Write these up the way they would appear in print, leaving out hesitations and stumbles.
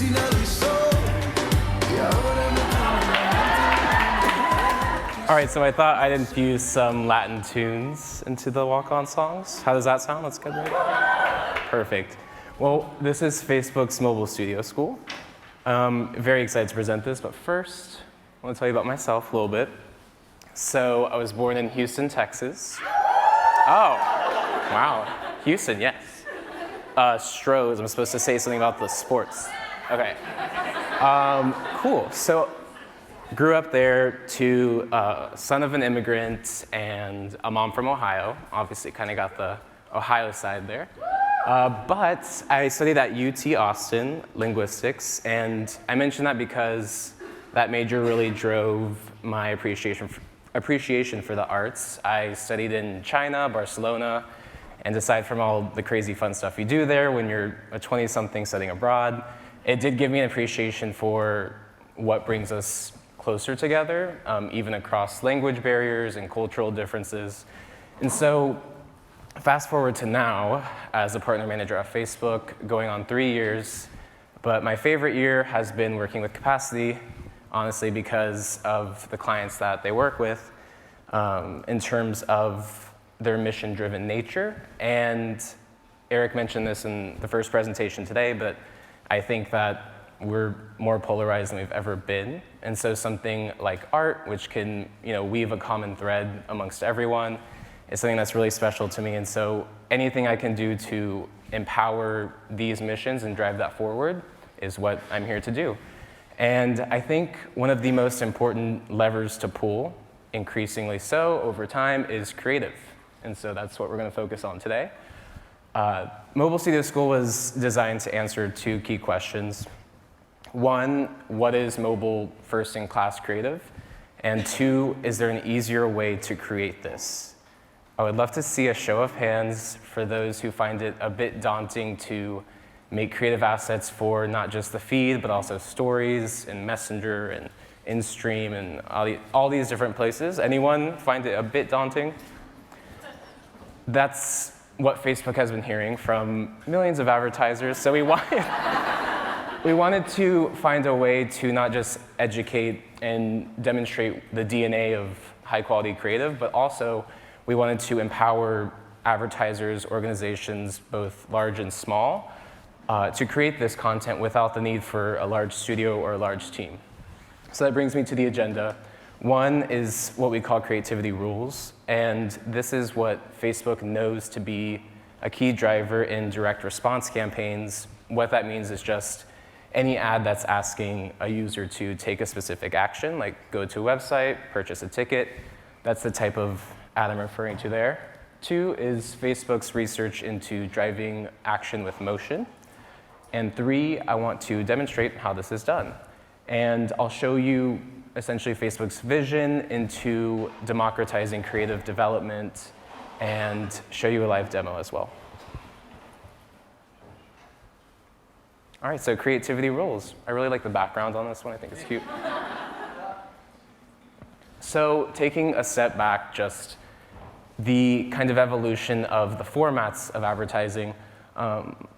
All right, so I thought I'd infuse some Latin tunes into the walk-on songs. How does that sound? That's good, right? Perfect. Well, this is Facebook's Mobile Studio School. Very excited to present this, but first, I want to tell you about myself a little bit. So I was born in Houston, Texas. Oh, wow. Houston, yes. Stros, I'm supposed to say something about the sports. Okay. Cool. So grew up there to son of an immigrant and a mom from Ohio. Obviously, kind of got the Ohio side there. But I studied at UT Austin, linguistics, and I mention that because that major really drove my appreciation for the arts. I studied in China, Barcelona, and aside from all the crazy fun stuff you do there when you're a 20-something studying abroad, it did give me an appreciation for what brings us closer together, even across language barriers and cultural differences. And so fast forward to now, as a partner manager at Facebook, going on 3 years, but my favorite year has been working with Capacity, honestly, because of the clients that they work with in terms of their mission-driven nature. And Eric mentioned this in the first presentation today, but I think that we're more polarized than we've ever been. And so something like art, which can weave a common thread amongst everyone, is something that's really special to me. And so anything I can do to empower these missions and drive that forward is what I'm here to do. And I think one of the most important levers to pull, increasingly so over time, is creative. And so that's what we're going to focus on today. Mobile Studio School was designed to answer two key questions. One, what is mobile first-in-class creative? And two, is there an easier way to create this? I would love to see a show of hands for those who find it a bit daunting to make creative assets for not just the feed, but also stories and Messenger and InStream and all these different places. Anyone find it a bit daunting? That's what Facebook has been hearing from millions of advertisers. So we wanted to find a way to not just educate and demonstrate the DNA of high-quality creative, but also we wanted to empower advertisers, organizations, both large and small, to create this content without the need for a large studio or a large team. So that brings me to the agenda. One is what we call creativity rules, and this is what Facebook knows to be a key driver in direct response campaigns. What that means is just any ad that's asking a user to take a specific action, like go to a website, purchase a ticket. That's the type of ad I'm referring to there. Two is Facebook's research into driving action with motion. And three, I want to demonstrate how this is done. And I'll show you essentially Facebook's vision into democratizing creative development and show you a live demo as well. All right, so creativity rules. I really like the background on this one. I think it's cute. So taking a step back, just the kind of evolution of the formats of advertising.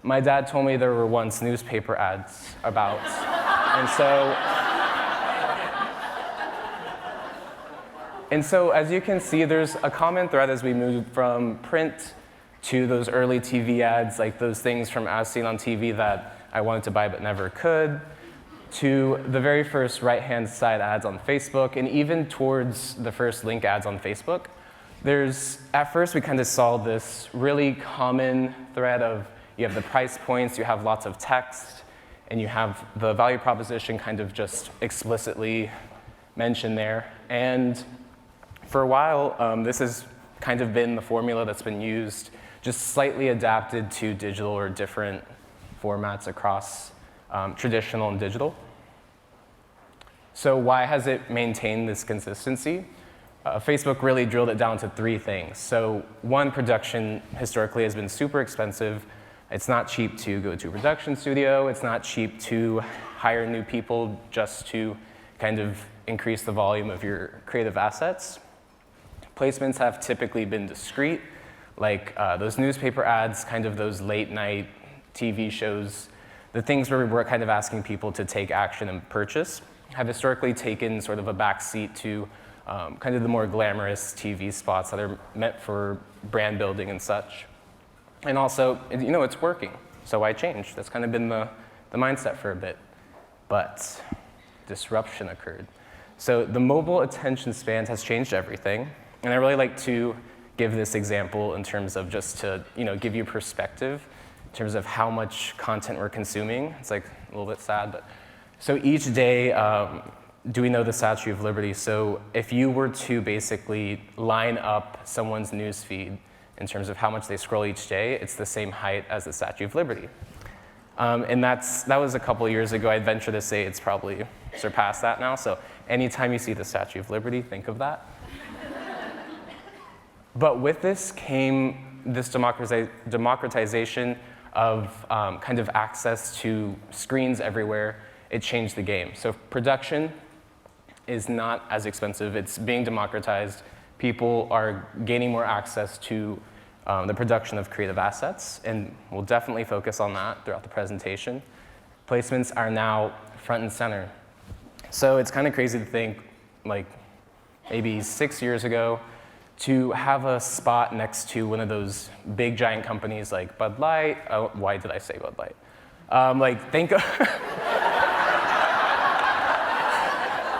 My dad told me there were once newspaper ads about, and so as you can see, there's a common thread as we move from print to those early TV ads, like those things from As Seen on TV that I wanted to buy but never could, to the very first right-hand side ads on Facebook, and even towards the first link ads on Facebook. At first we kind of saw this really common thread of you have the price points, you have lots of text, and you have the value proposition kind of just explicitly mentioned there. And for a while, this has kind of been the formula that's been used, just slightly adapted to digital or different formats across traditional and digital. So why has it maintained this consistency? Facebook really drilled it down to three things. So one, production historically has been super expensive. It's not cheap to go to a production studio. It's not cheap to hire new people just to kind of increase the volume of your creative assets. Placements have typically been discrete, like those newspaper ads, kind of those late night TV shows the things where we're kind of asking people to take action and purchase have historically taken sort of a backseat to kind of the more glamorous TV spots that are meant for brand building and such. And also, it's working, so why change? That's kind of been the mindset for a bit. But disruption occurred. So the mobile attention span has changed everything, and I really like to give this example in terms of just to give you perspective in terms of how much content we're consuming. It's like a little bit sad, but so each day, do we know the Statue of Liberty? So if you were to basically line up someone's newsfeed in terms of how much they scroll each day, it's the same height as the Statue of Liberty. And that was a couple of years ago. I'd venture to say it's probably surpassed that now. So anytime you see the Statue of Liberty, think of that. But with this came this democratization of kind of access to screens everywhere. It changed the game. So production is not as expensive. It's being democratized. People are gaining more access to the production of creative assets, and we'll definitely focus on that throughout the presentation. Placements are now front and center. So it's kind of crazy to think, like maybe 6 years ago, to have a spot next to one of those big giant companies like Bud Light. Oh, why did I say Bud Light? Think of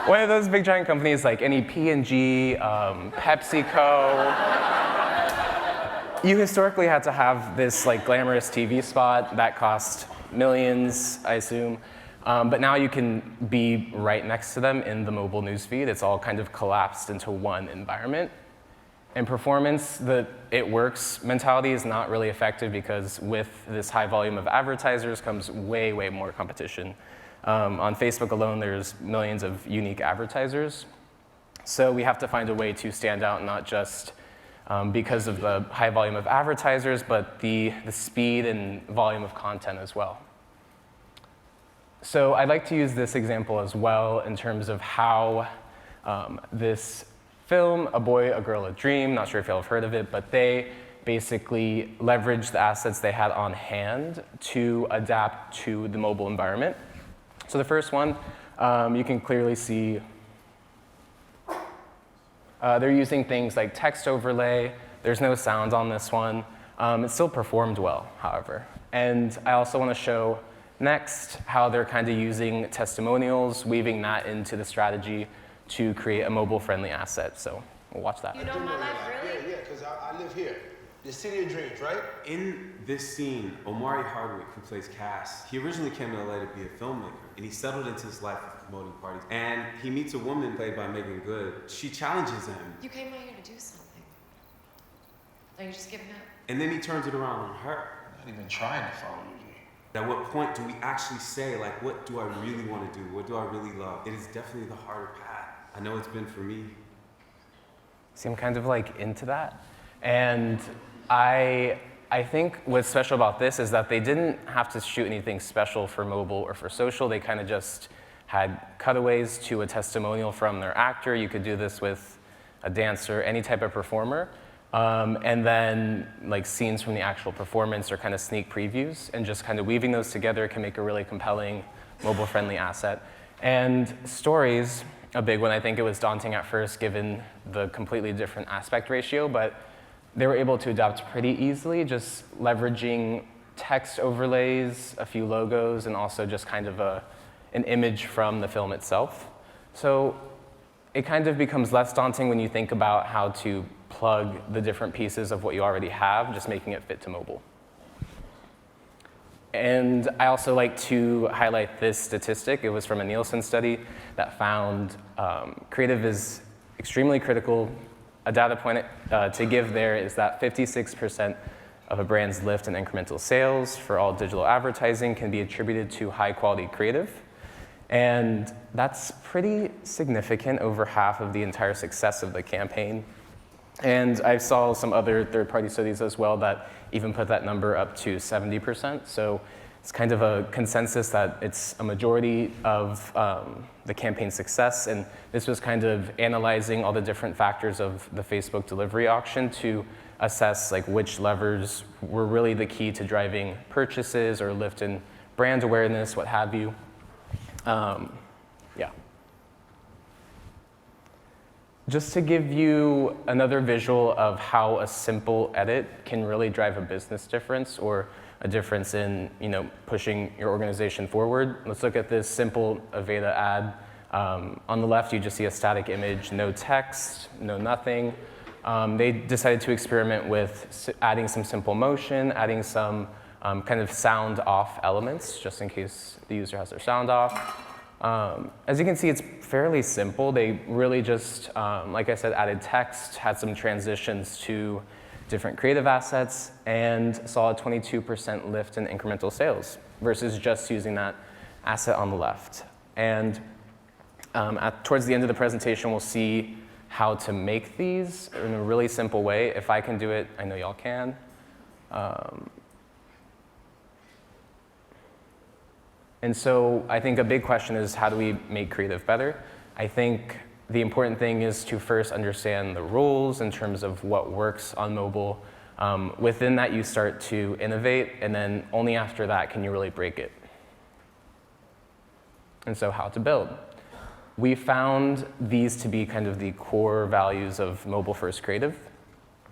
one of those big giant companies like any P&G, PepsiCo. You historically had to have this glamorous TV spot that cost millions, I assume. But now you can be right next to them in the mobile newsfeed. It's all kind of collapsed into one environment. In performance, the it works mentality is not really effective because with this high volume of advertisers comes way, way more competition. On Facebook alone, there's millions of unique advertisers. So we have to find a way to stand out, not just because of the high volume of advertisers, but the speed and volume of content as well. So I'd like to use this example as well in terms of how this film, A Boy, a Girl, a Dream, not sure if y'all have heard of it, but they basically leveraged the assets they had on hand to adapt to the mobile environment. So the first one, you can clearly see they're using things like text overlay. There's no sound on this one. It still performed well, however. And I also want to show next how they're kind of using testimonials, weaving that into the strategy to create a mobile-friendly asset. So we'll watch that. You know my life, really? Yeah, because I live here. The City of Dreams, right? In this scene, Omari Hardwick, who plays Cass, he originally came to LA to be a filmmaker, and he settled into his life of promoting parties. And he meets a woman played by Megan Good. She challenges him. You came out here to do something. Are you just giving up? And then he turns it around on her. I'm not even trying to follow you, G. At what point do we actually say, what do I really want to do? What do I really love? It is definitely the harder path. I know it's been for me. See, I'm kind of into that. And I think what's special about this is that they didn't have to shoot anything special for mobile or for social. They kind of just had cutaways to a testimonial from their actor. You could do this with a dancer, any type of performer. And then scenes from the actual performance or kind of sneak previews, and just kind of weaving those together can make a really compelling mobile-friendly asset. And stories, a big one. I think it was daunting at first given the completely different aspect ratio, but they were able to adapt pretty easily, just leveraging text overlays, a few logos, and also just kind of an image from the film itself. So it kind of becomes less daunting when you think about how to plug the different pieces of what you already have, just making it fit to mobile. And I also like to highlight this statistic. It was from a Nielsen study that found creative is extremely critical. A data point to give there is that 56% of a brand's lift in incremental sales for all digital advertising can be attributed to high quality creative. And that's pretty significant, over half of the entire success of the campaign. And I saw some other third-party studies as well that even put that number up to 70%. So it's kind of a consensus that it's a majority of the campaign's success. And this was kind of analyzing all the different factors of the Facebook delivery auction to assess which levers were really the key to driving purchases or lift in brand awareness, what have you. Yeah. Just to give you another visual of how a simple edit can really drive a business difference or a difference in pushing your organization forward. Let's look at this simple Aveda ad. On the left, you just see a static image, no text, no nothing. They decided to experiment with adding some simple motion, adding some kind of sound off elements, just in case the user has their sound off. As you can see, it's fairly simple. They really just, like I said, added text, had some transitions to different creative assets, and saw a 22% lift in incremental sales versus just using that asset on the left. And towards the end of the presentation, we'll see how to make these in a really simple way. If I can do it, I know y'all can. And so I think a big question is, how do we make creative better? I think the important thing is to first understand the rules in terms of what works on mobile. Within that, you start to innovate, and then only after that can you really break it. And so how to build. We found these to be kind of the core values of mobile-first creative.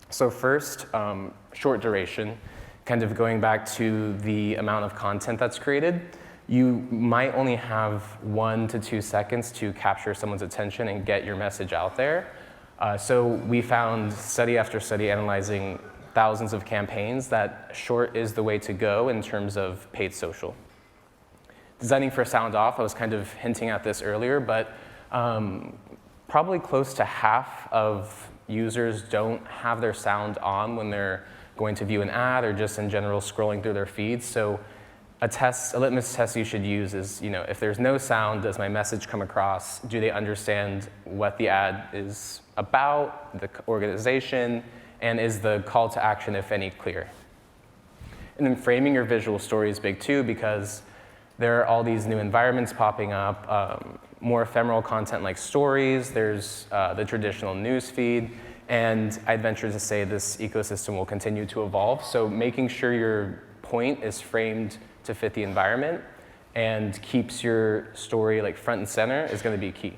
So first, short duration, kind of going back to the amount of content that's created. You might only have 1 to 2 seconds to capture someone's attention and get your message out there. So we found study after study analyzing thousands of campaigns that short is the way to go in terms of paid social. Designing for sound off, I was kind of hinting at this earlier, but probably close to half of users don't have their sound on when they're going to view an ad or just in general scrolling through their feeds. So a litmus test you should use is, if there's no sound, does my message come across? Do they understand what the ad is about, the organization, and is the call to action, if any, clear? And then framing your visual story is big too, because there are all these new environments popping up, more ephemeral content like stories, there's the traditional news feed, and I'd venture to say this ecosystem will continue to evolve. So making sure your point is framed to fit the environment and keeps your story like front and center is going to be key.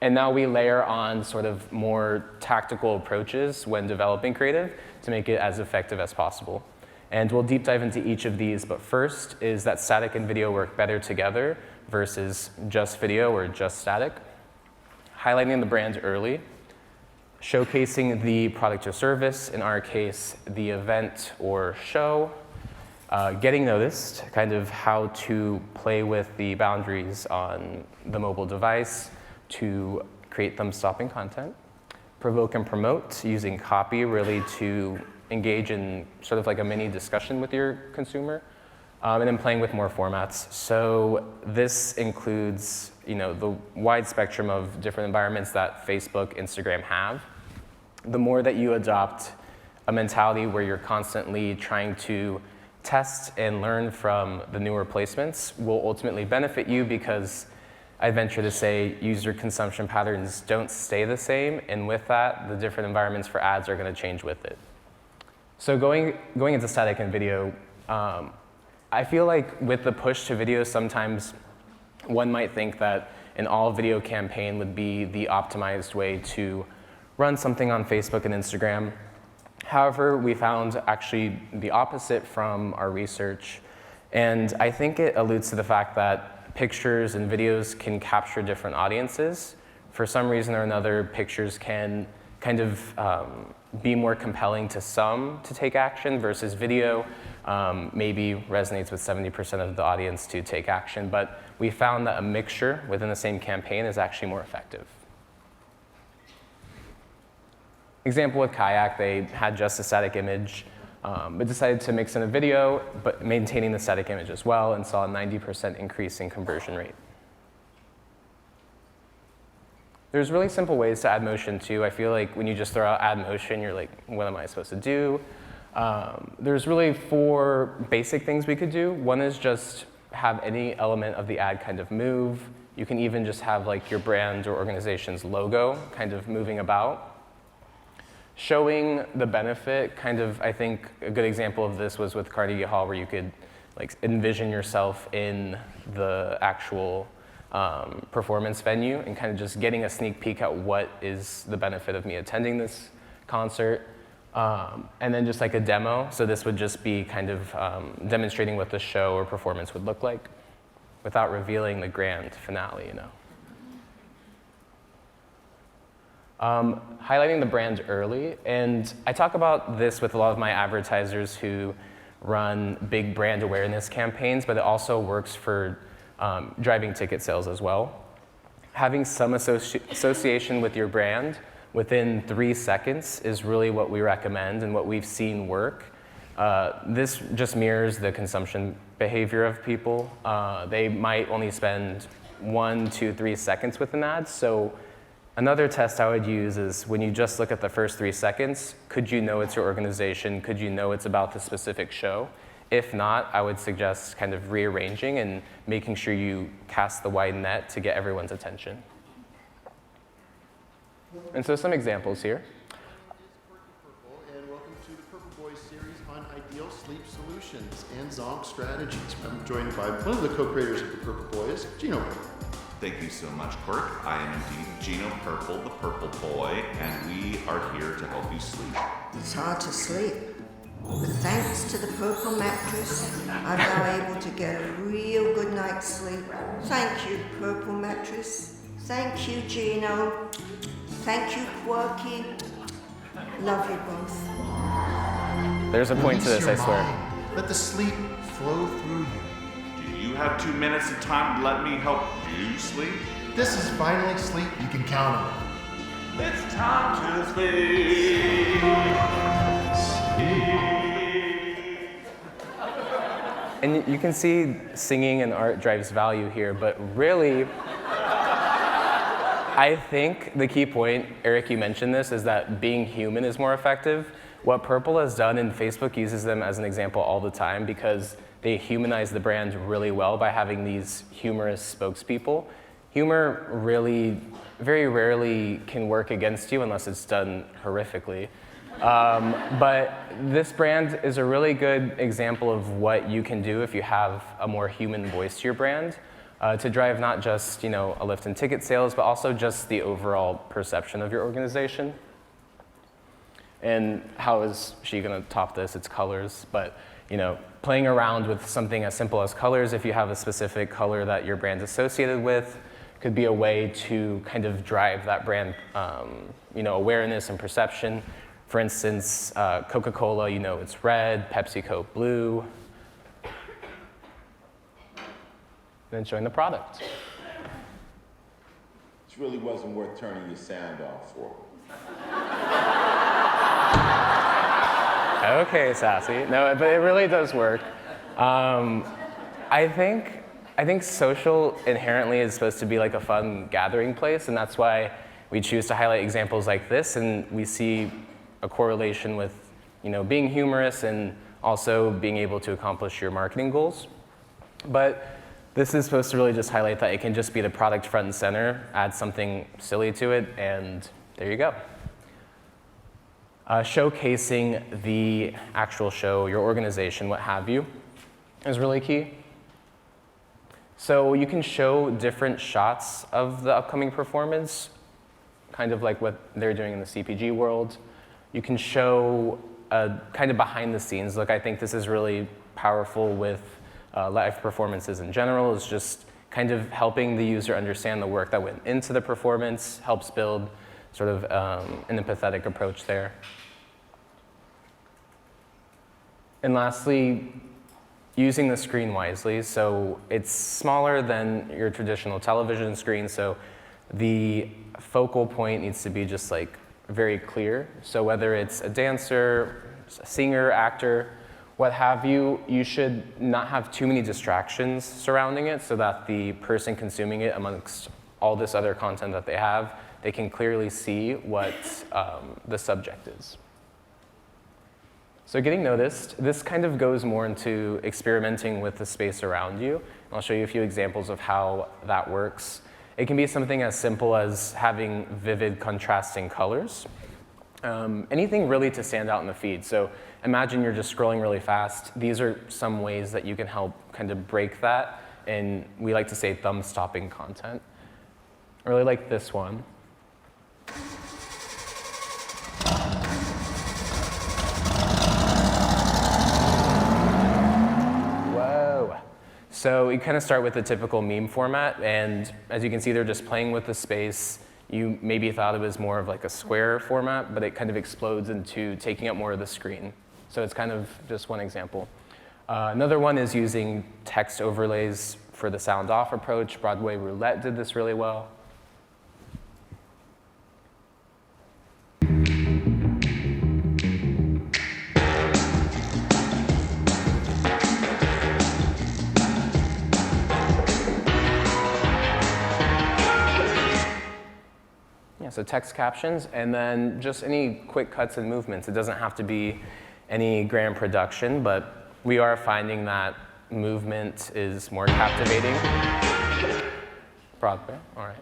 And now we layer on sort of more tactical approaches when developing creative to make it as effective as possible. And we'll deep dive into each of these, but first is that static and video work better together versus just video or just static. Highlighting the brand early, showcasing the product or service, in our case, the event or show, getting noticed, kind of how to play with the boundaries on the mobile device to create thumb-stopping content, provoke and promote, using copy really to engage in sort of like a mini discussion with your consumer, and then playing with more formats. So this includes the wide spectrum of different environments that Facebook, Instagram have. The more that you adopt a mentality where you're constantly trying to test and learn from the newer placements will ultimately benefit you, because I venture to say user consumption patterns don't stay the same, and with that, the different environments for ads are going to change with it. So going into static and video, I feel like with the push to video, sometimes one might think that an all-video campaign would be the optimized way to run something on Facebook and Instagram. However, we found actually the opposite from our research, and I think it alludes to the fact that pictures and videos can capture different audiences. For some reason or another, pictures can kind of be more compelling to some to take action versus video maybe resonates with 70% of the audience to take action, but we found that a mixture within the same campaign is actually more effective. Example with Kayak, they had just a static image, but decided to mix in a video, but maintaining the static image as well, and saw a 90% increase in conversion rate. There's really simple ways to add motion too. I feel like when you just throw out add motion, you're like, what am I supposed to do? There's really 4 basic things we could do. One is just have any element of the ad kind of move. You can even just have like your brand or organization's logo kind of moving about. Showing the benefit, kind of, I think a good example of this was with Carnegie Hall, where you could like envision yourself in the actual performance venue and kind of just getting a sneak peek at what is the benefit of me attending this concert. And then just like a demo, so this would just be kind of demonstrating what the show or performance would look like without revealing the grand finale, you know. Highlighting the brand early, and I talk about this with a lot of my advertisers who run big brand awareness campaigns, but it also works for driving ticket sales as well. Having some association with your brand within 3 seconds is really what we recommend and what we've seen work. This just mirrors the consumption behavior of people. They might only spend 1, 2, 3 seconds with an ad, so another test I would use is when you just look at the first 3 seconds, could you know it's your organization? Could you know it's about the specific show? If not, I would suggest kind of rearranging and making sure you cast the wide net to get everyone's attention. And so some examples here. And welcome to the Purple Boys series on ideal sleep solutions and Zonk strategies. I'm joined by one of the co-creators of the Purple Boys, Gino. Thank you so much, Quirk. I am indeed Gino Purple, the Purple Boy, and we are here to help you sleep. It's hard to sleep, but thanks to the Purple mattress, I'm now able to get a real good night's sleep. Thank you, Purple mattress. Thank you, Gino. Thank you, Quirky. Love you both. There's a point to Release this, I your swear. mind. Let the sleep flow through you. Do you have 2 minutes of time to let me help you sleep? This is finally sleep you can count on. It's time to sleep. And you can see singing and art drives value here, but really, I think the key point, Eric, you mentioned this, is that being human is more effective. What Purple has done, and Facebook uses them as an example all the time because they humanize the brand really well by having these humorous spokespeople. Humor really, very rarely can work against you unless it's done horrifically. But this brand is a really good example of what you can do if you have a more human voice to your brand to drive not just a lift in ticket sales, but also just the overall perception of your organization. And how is she going to top this? It's colors, but playing around with something as simple as colors, if you have a specific color that your brand's associated with, could be a way to kind of drive that brand awareness and perception. For instance, Coca-Cola, it's red, PepsiCo blue. And then showing the product. This really wasn't worth turning your sound off for. Okay, Sassy. No, but it really does work. I think social inherently is supposed to be like a fun gathering place, and that's why we choose to highlight examples like this, and we see a correlation with being humorous and also being able to accomplish your marketing goals. But this is supposed to really just highlight that it can just be the product front and center, add something silly to it, and there you go. Showcasing the actual show, your organization, what have you, is really key. So you can show different shots of the upcoming performance, kind of like what they're doing in the CPG world. You can show a kind of behind the scenes look. I think this is really powerful with live performances in general. It's just kind of helping the user understand the work that went into the performance, helps build sort of an empathetic approach there. And lastly, using the screen wisely. So it's smaller than your traditional television screen, so the focal point needs to be just like very clear. So whether it's a dancer, a singer, actor, what have you, you should not have too many distractions surrounding it so that the person consuming it amongst all this other content that they have, they can clearly see what the subject is. So getting noticed, this kind of goes more into experimenting with the space around you. I'll show you a few examples of how that works. It can be something as simple as having vivid contrasting colors. Anything really to stand out in the feed. So imagine you're just scrolling really fast. These are some ways that you can help kind of break that, and we like to say thumb-stopping content. I really like this one. Whoa. So you kind of start with the typical meme format, and as you can see, they're just playing with the space. You maybe thought it was more of like a square format, but it kind of explodes into taking up more of the screen. So it's kind of just one example. Another one is using text overlays for the sound off approach. Broadway Roulette did this really well. So text captions, and then just any quick cuts and movements. It doesn't have to be any grand production, but we are finding that movement is more captivating. Broadway, all right.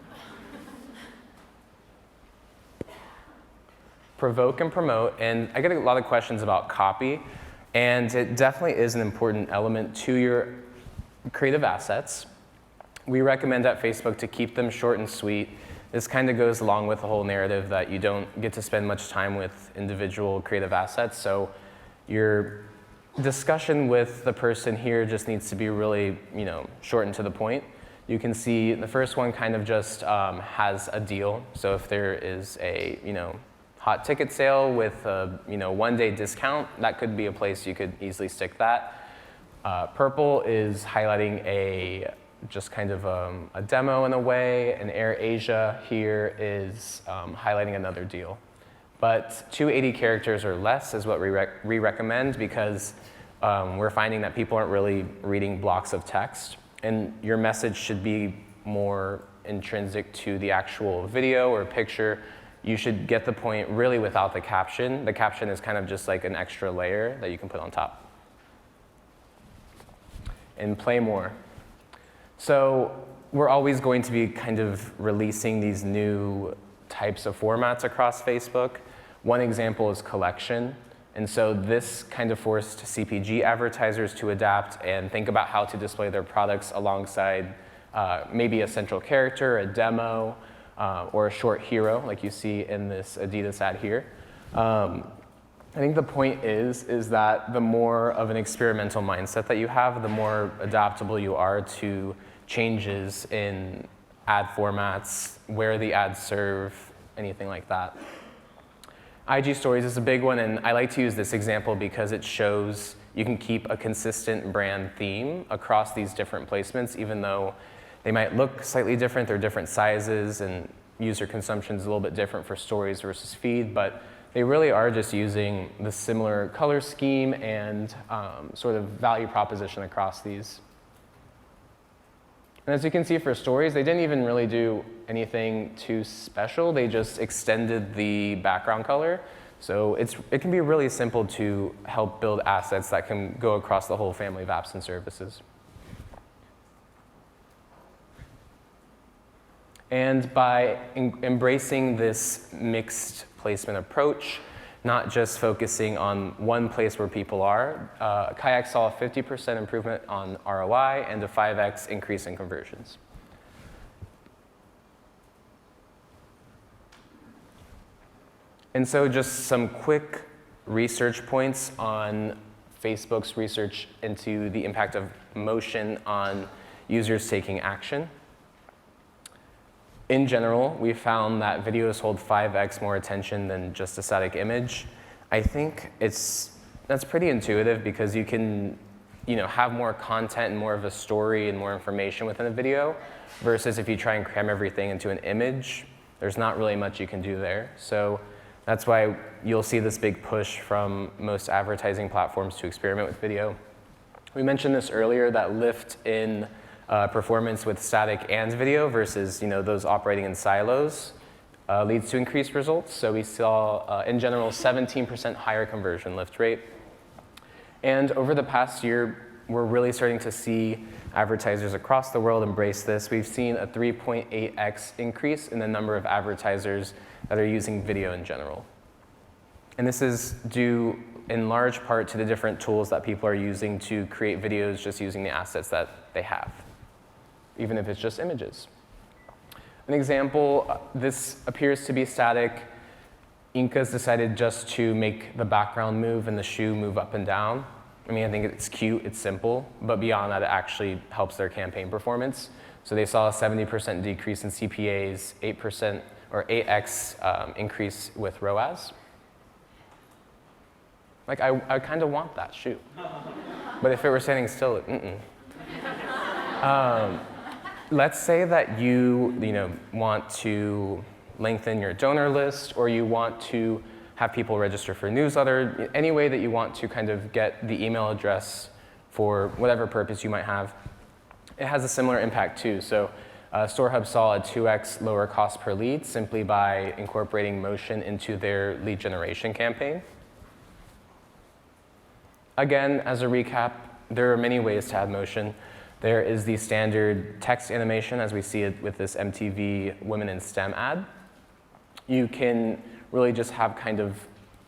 Provoke and promote, and I get a lot of questions about copy, and it definitely is an important element to your creative assets. We recommend at Facebook to keep them short and sweet. This kind of goes along with the whole narrative that you don't get to spend much time with individual creative assets. So your discussion with the person here just needs to be really, short and to the point. You can see the first one kind of just has a deal. So if there is a, hot ticket sale with a, one-day discount, that could be a place you could easily stick that. Purple is highlighting just kind of a demo in a way, and AirAsia here is highlighting another deal. But 280 characters or less is what we recommend, because we're finding that people aren't really reading blocks of text, and your message should be more intrinsic to the actual video or picture. You should get the point really without the caption. The caption is kind of just like an extra layer that you can put on top. And play more. So we're always going to be kind of releasing these new types of formats across Facebook. One example is collection. And so this kind of forced CPG advertisers to adapt and think about how to display their products alongside maybe a central character, a demo, or a short hero, like you see in this Adidas ad here. I think the point is that the more of an experimental mindset that you have, the more adaptable you are to changes in ad formats, where the ads serve, anything like that. IG Stories is a big one, and I like to use this example because it shows you can keep a consistent brand theme across these different placements, even though they might look slightly different, they're different sizes, and user consumption is a little bit different for stories versus feed, but they really are just using the similar color scheme and sort of value proposition across these. And as you can see for stories, they didn't even really do anything too special. They just extended the background color. So it can be really simple to help build assets that can go across the whole family of apps and services. And by embracing this mixed placement approach, not just focusing on one place where people are, Kayak saw a 50% improvement on ROI and a 5x increase in conversions. And so just some quick research points on Facebook's research into the impact of motion on users taking action. In general, we found that videos hold 5x more attention than just a static image. I think that's pretty intuitive, because you can have more content and more of a story and more information within a video, versus if you try and cram everything into an image, there's not really much you can do there. So that's why you'll see this big push from most advertising platforms to experiment with video. We mentioned this earlier, that lift in performance with static and video versus those operating in silos leads to increased results. So we saw, in general, 17% higher conversion lift rate. And over the past year, we're really starting to see advertisers across the world embrace this. We've seen a 3.8x increase in the number of advertisers that are using video in general. And this is due in large part to the different tools that people are using to create videos just using the assets that they have, even if it's just images. An example, this appears to be static. Inca's decided just to make the background move and the shoe move up and down. I mean, I think it's cute, it's simple, but beyond that, it actually helps their campaign performance. So they saw a 70% decrease in CPAs, 8% or 8x increase with ROAS. Like, I kind of want that shoe. But if it were standing still, let's say that you want to lengthen your donor list, or you want to have people register for a newsletter, any way that you want to kind of get the email address for whatever purpose you might have. It has a similar impact too. So StoreHub saw a 2x lower cost per lead simply by incorporating motion into their lead generation campaign. Again, as a recap, there are many ways to add motion. There is the standard text animation, as we see it with this MTV Women in STEM ad. You can really just have kind of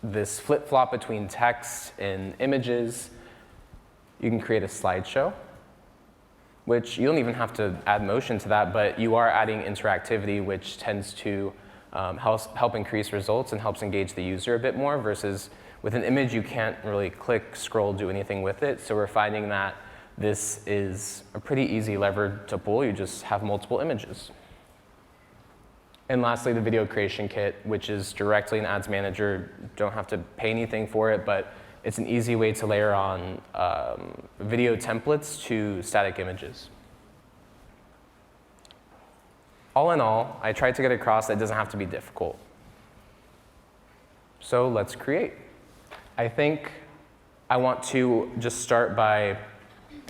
this flip-flop between text and images. You can create a slideshow, which you don't even have to add motion to that, but you are adding interactivity, which tends to help increase results and helps engage the user a bit more, versus with an image, you can't really click, scroll, do anything with it. So we're finding that this is a pretty easy lever to pull. You just have multiple images. And lastly, the video creation kit, which is directly in Ads Manager. Don't have to pay anything for it, but it's an easy way to layer on video templates to static images. All in all, I tried to get across that it doesn't have to be difficult. So let's create. I think I want to just start by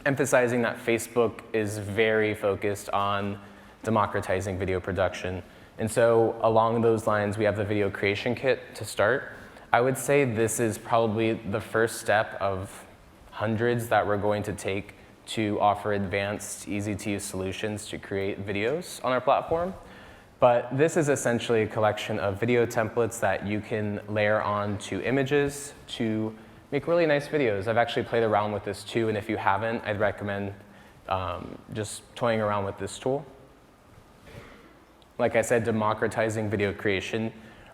emphasizing that Facebook is very focused on democratizing video production. And so along those lines, we have the video creation kit to start. I would say this is probably the first step of hundreds that we're going to take to offer advanced, easy-to-use solutions to create videos on our platform. But this is essentially a collection of video templates that you can layer on to images to make really nice videos. I've actually played around with this too, and if you haven't, I'd recommend just toying around with this tool. Like I said, democratizing video creation.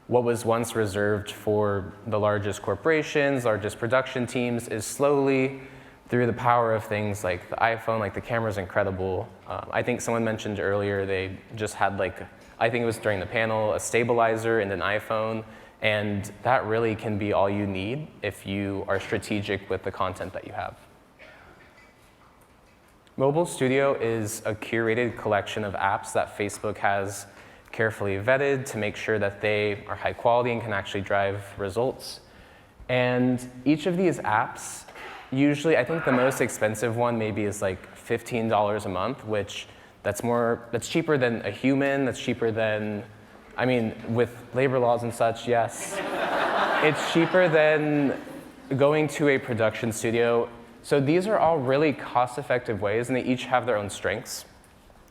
What was once reserved for the largest corporations, largest production teams, is slowly, through the power of things like the iPhone, like the camera's incredible. I think someone mentioned earlier they just had I think it was during the panel, a stabilizer and an iPhone, and that really can be all you need if you are strategic with the content that you have. Mobile Studio is a curated collection of apps that Facebook has carefully vetted to make sure that they are high quality and can actually drive results. And each of these apps, usually, I think the most expensive one maybe is like $15 a month, which that's cheaper than a human, that's cheaper than, I mean, with labor laws and such, yes. It's cheaper than going to a production studio. So these are all really cost-effective ways, and they each have their own strengths.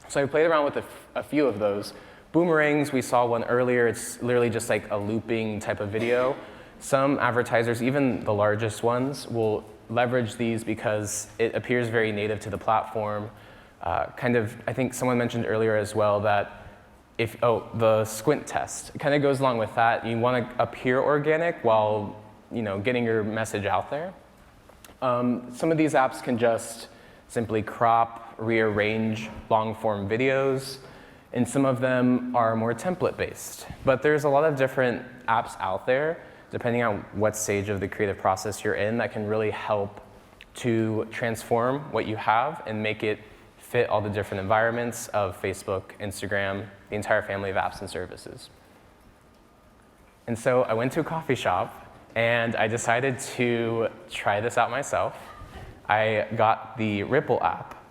So I played around with a few of those. Boomerangs, we saw one earlier. It's literally just like a looping type of video. Some advertisers, even the largest ones, will leverage these because it appears very native to the platform. I think someone mentioned earlier as well that the squint test, it kind of goes along with that. You want to appear organic while getting your message out there. Some of these apps can just simply crop, rearrange long-form videos, and some of them are more template-based. But there's a lot of different apps out there, depending on what stage of the creative process you're in, that can really help to transform what you have and make it fit all the different environments of Facebook, Instagram, the entire family of apps and services. And so I went to a coffee shop, and I decided to try this out myself. I got the Ripple app.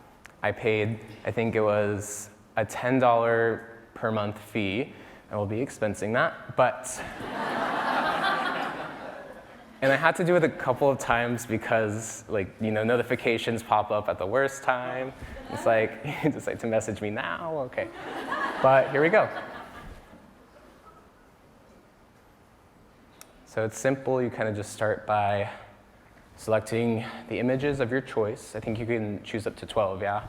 I paid, I think it was a $10 per month fee. I will be expensing that, but and I had to do it a couple of times because notifications pop up at the worst time. It's like, you decide to message me now? Okay. But here we go. So it's simple. You kind of just start by selecting the images of your choice. I think you can choose up to 12, yeah?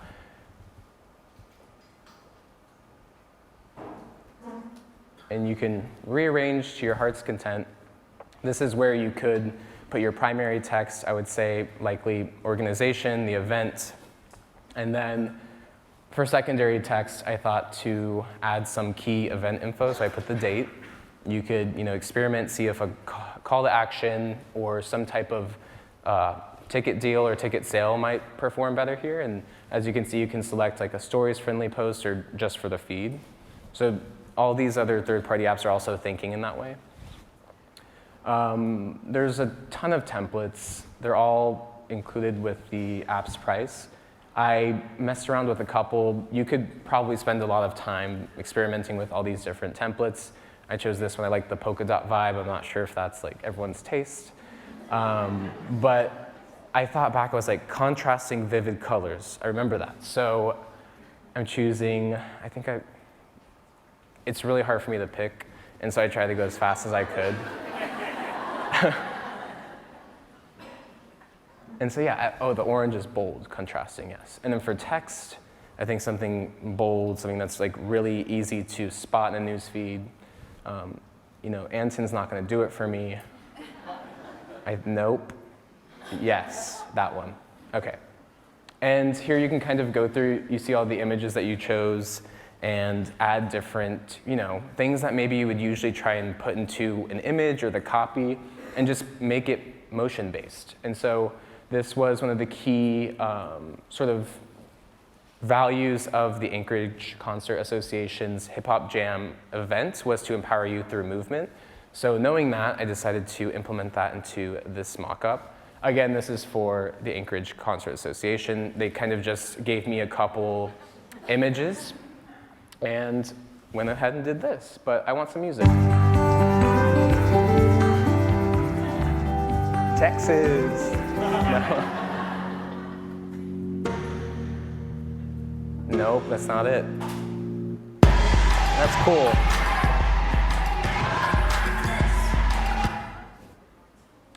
And you can rearrange to your heart's content. This is where you could put your primary text, I would say likely organization, the event, and then for secondary text, I thought to add some key event info, so I put the date. You could experiment, see if a call to action or some type of ticket deal or ticket sale might perform better here. And as you can see, you can select like a stories-friendly post or just for the feed. So all these other third-party apps are also thinking in that way. There's a ton of templates. They're all included with the app's price. I messed around with a couple. You could probably spend a lot of time experimenting with all these different templates. I chose this one. I like the polka dot vibe. I'm not sure if that's like everyone's taste. But I thought back, I was like contrasting vivid colors. I remember that. So I'm choosing, it's really hard for me to pick. And so I tried to go as fast as I could. And so yeah, the orange is bold, contrasting, yes. And then for text, I think something bold, something that's like really easy to spot in a news feed. Anton's not gonna do it for me. Nope. Yes, that one. Okay. And here you can kind of go through, you see all the images that you chose and add different, things that maybe you would usually try and put into an image or the copy and just make it motion-based. And so this was one of the key sort of values of the Anchorage Concert Association's Hip Hop Jam event was to empower youth through movement. So knowing that, I decided to implement that into this mock-up. Again, this is for the Anchorage Concert Association. They kind of just gave me a couple images and went ahead and did this, but I want some music. Texas. No. Nope, that's not it. That's cool.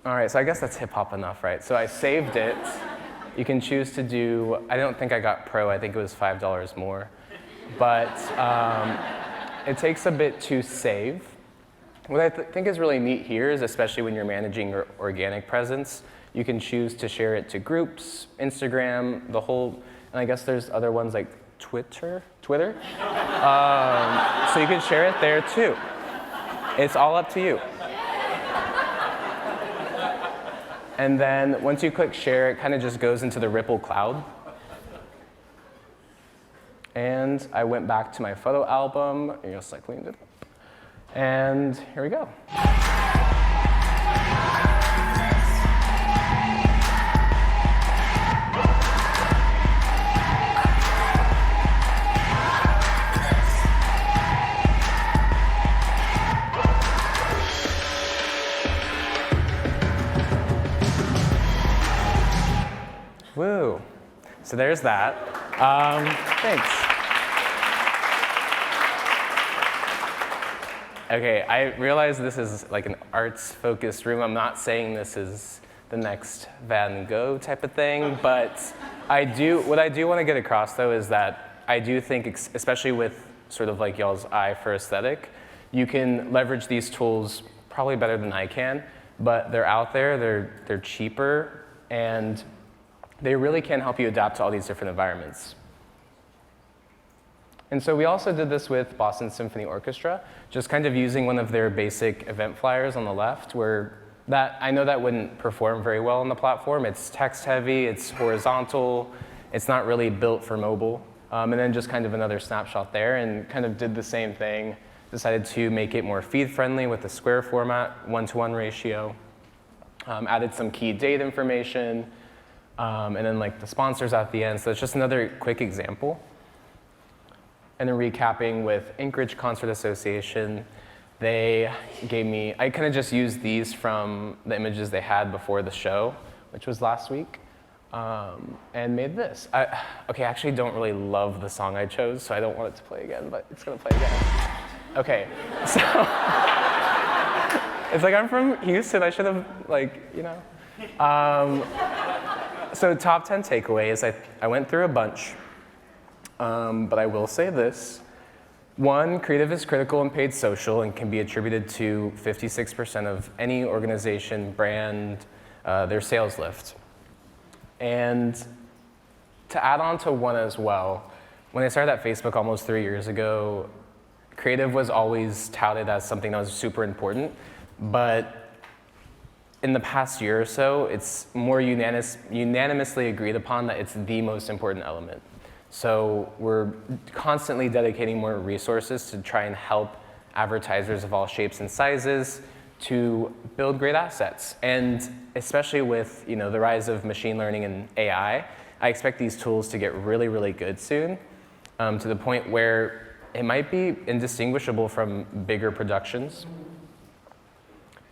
All right, so I guess that's hip hop enough, right? So I saved it. You can choose to do, I don't think I got pro, I think it was $5 more. But it takes a bit to save. What I think is really neat here is, especially when you're managing your organic presence, you can choose to share it to groups, Instagram, the whole, and I guess there's other ones like Twitter? So you can share it there too. It's all up to you. And then once you click share, it kind of just goes into the Ripple cloud. And I went back to my photo album, and just like cleaned it up. And here we go. Woo. So there's that. Thanks. Okay, I realize this is like an arts-focused room. I'm not saying this is the next Van Gogh type of thing, but what I do want to get across though is that I do think, especially with sort of like y'all's eye for aesthetic, you can leverage these tools probably better than I can, but they're out there, they're cheaper, and they really can help you adapt to all these different environments. And so we also did this with Boston Symphony Orchestra, just kind of using one of their basic event flyers on the left, where I know that wouldn't perform very well on the platform. It's text heavy, it's horizontal, it's not really built for mobile. And then just kind of another snapshot there, and kind of did the same thing. Decided to make it more feed friendly with the square format, 1-to-1 ratio. Added some key date information, and then like the sponsors at the end. So it's just another quick example. And then recapping with Anchorage Concert Association, they gave me, I kind of just used these from the images they had before the show, which was last week, and made this. I actually don't really love the song I chose, so I don't want it to play again, but it's gonna play again. Okay, so. It's like I'm from Houston. I should have, like, you know. So top 10 takeaways. I went through a bunch, but I will say this. 1, creative is critical in paid social and can be attributed to 56% of any organization, brand, their sales lift. And to add on to 1 as well, when I started at Facebook almost 3 years ago, creative was always touted as something that was super important, but in the past year or so, it's more unanimously agreed upon that it's the most important element. So we're constantly dedicating more resources to try and help advertisers of all shapes and sizes to build great assets. And especially with the rise of machine learning and AI, I expect these tools to get really, really good soon, to the point where it might be indistinguishable from bigger productions.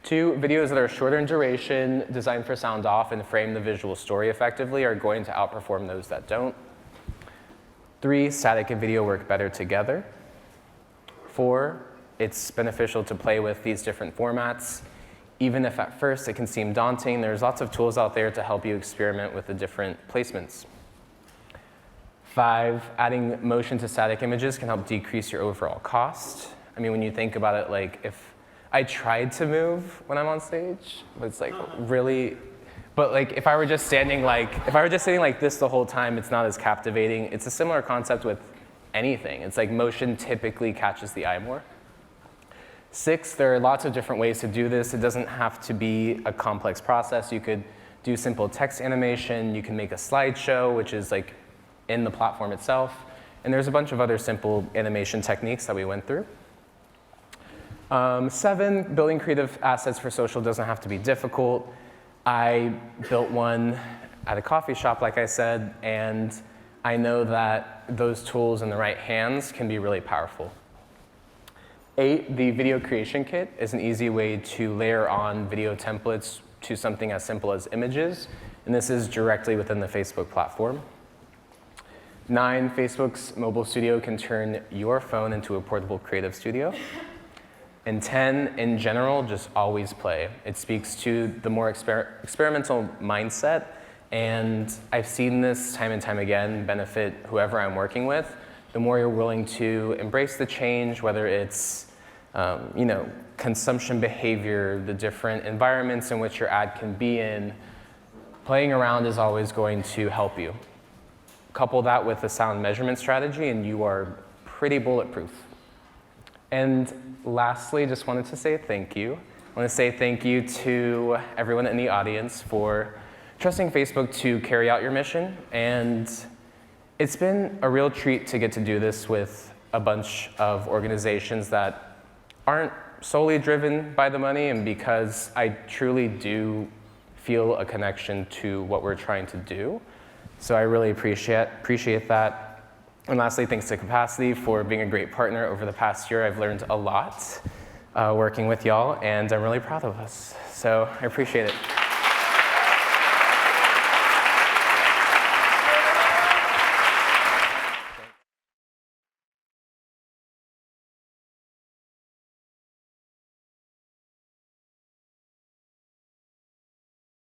2, videos that are shorter in duration, designed for sound off, and frame the visual story effectively are going to outperform those that don't. 3, static and video work better together. 4, it's beneficial to play with these different formats. Even if at first it can seem daunting, there's lots of tools out there to help you experiment with the different placements. 5, adding motion to static images can help decrease your overall cost. I mean, when you think about it, like if I tried to move when I'm on stage, but it's like really, but like if I were just standing like this the whole time, it's not as captivating. It's a similar concept with anything. It's like motion typically catches the eye more. 6, there are lots of different ways to do this. It doesn't have to be a complex process. You could do simple text animation. You can make a slideshow, which is like in the platform itself. And there's a bunch of other simple animation techniques that we went through. 7, building creative assets for social doesn't have to be difficult. I built one at a coffee shop, like I said, and I know that those tools in the right hands can be really powerful. 8, the video creation kit is an easy way to layer on video templates to something as simple as images, and this is directly within the Facebook platform. 9, Facebook's mobile studio can turn your phone into a portable creative studio. And 10, in general, just always play. It speaks to the more experimental mindset, and I've seen this time and time again benefit whoever I'm working with. The more you're willing to embrace the change, whether it's consumption behavior, the different environments in which your ad can be in, playing around is always going to help you. Couple that with a sound measurement strategy, and you are pretty bulletproof. And lastly, just wanted to say thank you. I want to say thank you to everyone in the audience for trusting Facebook to carry out your mission. And it's been a real treat to get to do this with a bunch of organizations that aren't solely driven by the money, and because I truly do feel a connection to what we're trying to do. So I really appreciate that. And lastly, thanks to Capacity for being a great partner over the past year. I've learned a lot working with y'all, and I'm really proud of us. So I appreciate it.